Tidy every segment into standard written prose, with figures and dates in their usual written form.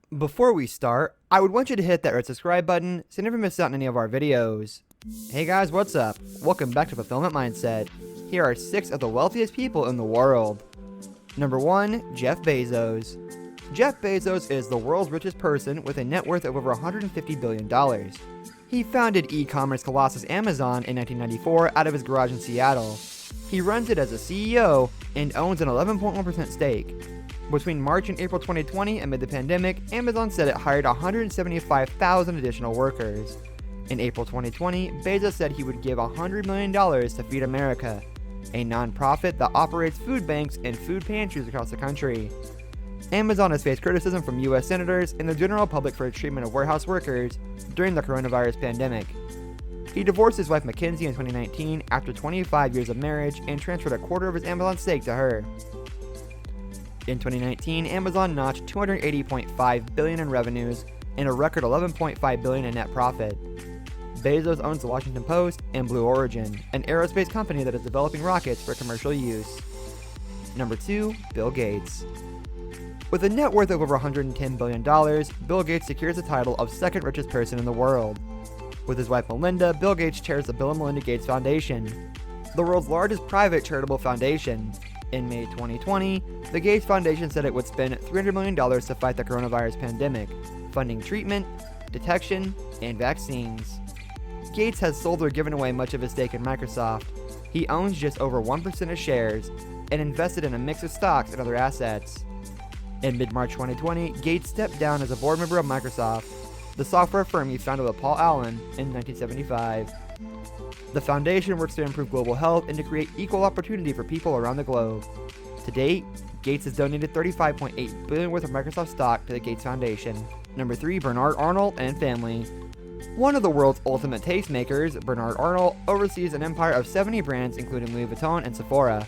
Before we start, I would want you to hit that red subscribe button so you never miss out on any of our videos. Hey guys, what's up? Welcome back to Fulfillment Mindset. Here are 6 of the wealthiest people in the world. Number 1, Jeff Bezos. Jeff Bezos is the world's richest person with a net worth of over $150 billion. He founded e-commerce colossus Amazon in 1994 out of his garage in Seattle. He runs it as a CEO and owns an 11.1% stake. Between March and April 2020, amid the pandemic, Amazon said it hired 175,000 additional workers. In April 2020, Bezos said he would give $100 million to Feed America, a nonprofit that operates food banks and food pantries across the country. Amazon has faced criticism from U.S. senators and the general public for its treatment of warehouse workers during the coronavirus pandemic. He divorced his wife Mackenzie in 2019 after 25 years of marriage and transferred a quarter of his Amazon stake to her. In 2019, Amazon notched $280.5 billion in revenues and a record $11.5 billion in net profit. Bezos owns the Washington Post and Blue Origin, an aerospace company that is developing rockets for commercial use. Number 2, Bill Gates. With a net worth of over $110 billion, Bill Gates secures the title of second richest person in the world. With his wife Melinda, Bill Gates chairs the Bill and Melinda Gates Foundation, the world's largest private charitable foundation. In May 2020, the Gates Foundation said it would spend $300 million to fight the coronavirus pandemic, funding treatment, detection, and vaccines. Gates has sold or given away much of his stake in Microsoft. He owns just over 1% of shares and invested in a mix of stocks and other assets. In mid-March 2020, Gates stepped down as a board member of Microsoft, the software firm he founded with Paul Allen in 1975. The foundation works to improve global health and to create equal opportunity for people around the globe. To date, Gates has donated $35.8 billion worth of Microsoft stock to the Gates Foundation. Number 3, Bernard Arnault and family. One of the world's ultimate tastemakers, Bernard Arnault oversees an empire of 70 brands including Louis Vuitton and Sephora.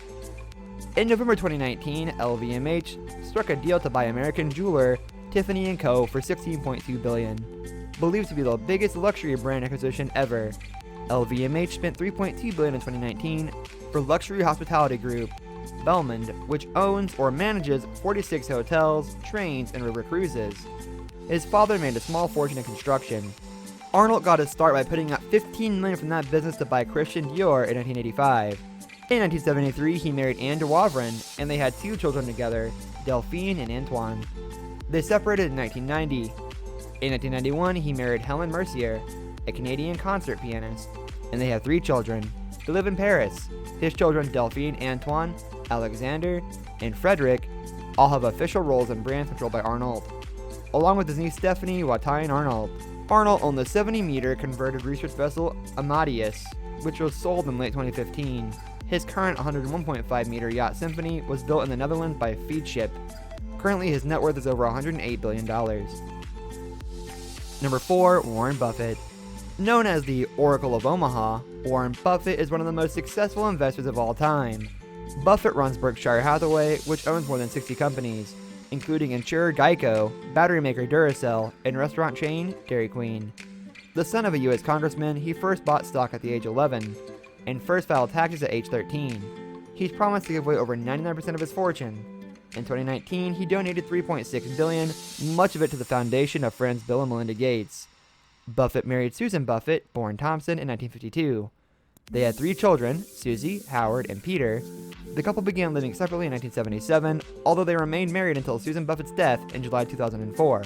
In November 2019, LVMH struck a deal to buy American jeweler Tiffany & Co. for $16.2 billion, believed to be the biggest luxury brand acquisition ever. LVMH spent $3.2 billion in 2019 for luxury hospitality group Belmond, which owns or manages 46 hotels, trains, and river cruises. His father made a small fortune in construction. Arnold got his start by putting up $15 million from that business to buy Christian Dior in 1985. In 1973, he married Anne de Wavrin, and they had 2 children together, Delphine and Antoine. They separated in 1990. In 1991, he married Helen Mercier, a Canadian concert pianist, and they have 3 children. They live in Paris. His children, Delphine, Antoine, Alexander, and Frederick, all have official roles in brands controlled by Arnold, along with his niece Stephanie Watine Arnold. Arnold owned the 70-meter converted research vessel Amadeus, which was sold in late 2015. His current 101.5-meter yacht Symphony was built in the Netherlands by Feedship. Currently, his net worth is over $108 billion. Number 4, Warren Buffett. Known as the Oracle of Omaha, Warren Buffett is one of the most successful investors of all time. Buffett runs Berkshire Hathaway, which owns more than 60 companies, including insurer Geico, battery maker Duracell, and restaurant chain Dairy Queen. The son of a U.S. congressman, he first bought stock at the age of 11, and first filed taxes at age 13. He's promised to give away over 99% of his fortune. In 2019, he donated $3.6 billion, much of it to the foundation of friends Bill and Melinda Gates. Buffett married Susan Buffett, born Thompson, in 1952. They had 3 children, Susie, Howard, and Peter. The couple began living separately in 1977, although they remained married until Susan Buffett's death in July 2004.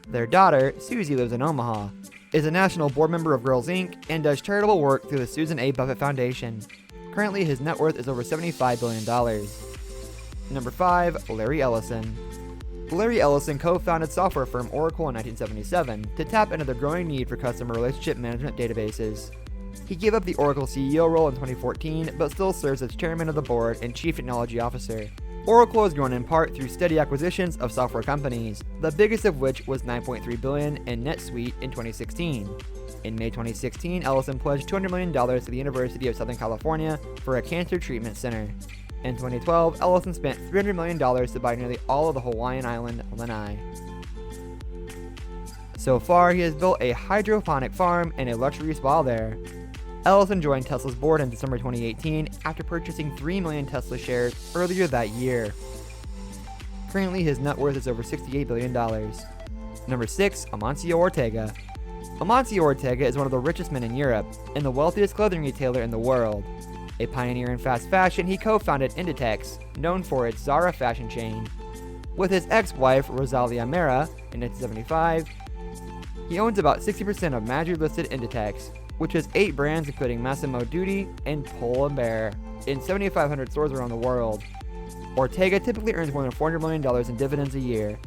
Their daughter, Susie, lives in Omaha, is a national board member of Girls Inc., and does charitable work through the Susan A. Buffett Foundation. Currently, his net worth is over $75 billion. Number 5, Larry Ellison. Larry Ellison co-founded software firm Oracle in 1977 to tap into the growing need for customer relationship management databases. He gave up the Oracle CEO role in 2014, but still serves as chairman of the board and chief technology officer. Oracle has grown in part through steady acquisitions of software companies, the biggest of which was $9.3 billion in NetSuite in 2016. In May 2016, Ellison pledged $200 million to the University of Southern California for a cancer treatment center. In 2012, Ellison spent $300 million to buy nearly all of the Hawaiian island Lanai. So far, he has built a hydroponic farm and a luxury spa there. Ellison joined Tesla's board in December 2018 after purchasing 3 million Tesla shares earlier that year. Currently, his net worth is over $68 billion. Number 6. Amancio Ortega. Amancio Ortega is one of the richest men in Europe and the wealthiest clothing retailer in the world. A pioneer in fast fashion, he co-founded Inditex, known for its Zara fashion chain. With his ex-wife, Rosalia Mera, in 1975, he owns about 60% of Madrid-listed Inditex, which has 8 brands including Massimo Dutti and Pull & Bear, in 7,500 stores around the world. Ortega typically earns more than $400 million in dividends a year.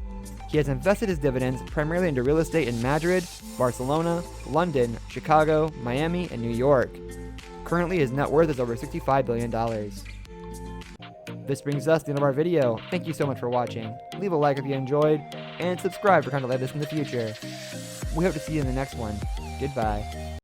He has invested his dividends primarily into real estate in Madrid, Barcelona, London, Chicago, Miami, and New York. Currently, his net worth is over $65 billion. This brings us to the end of our video. Thank you so much for watching. Leave a like if you enjoyed, and subscribe for content like this in the future. We hope to see you in the next one. Goodbye.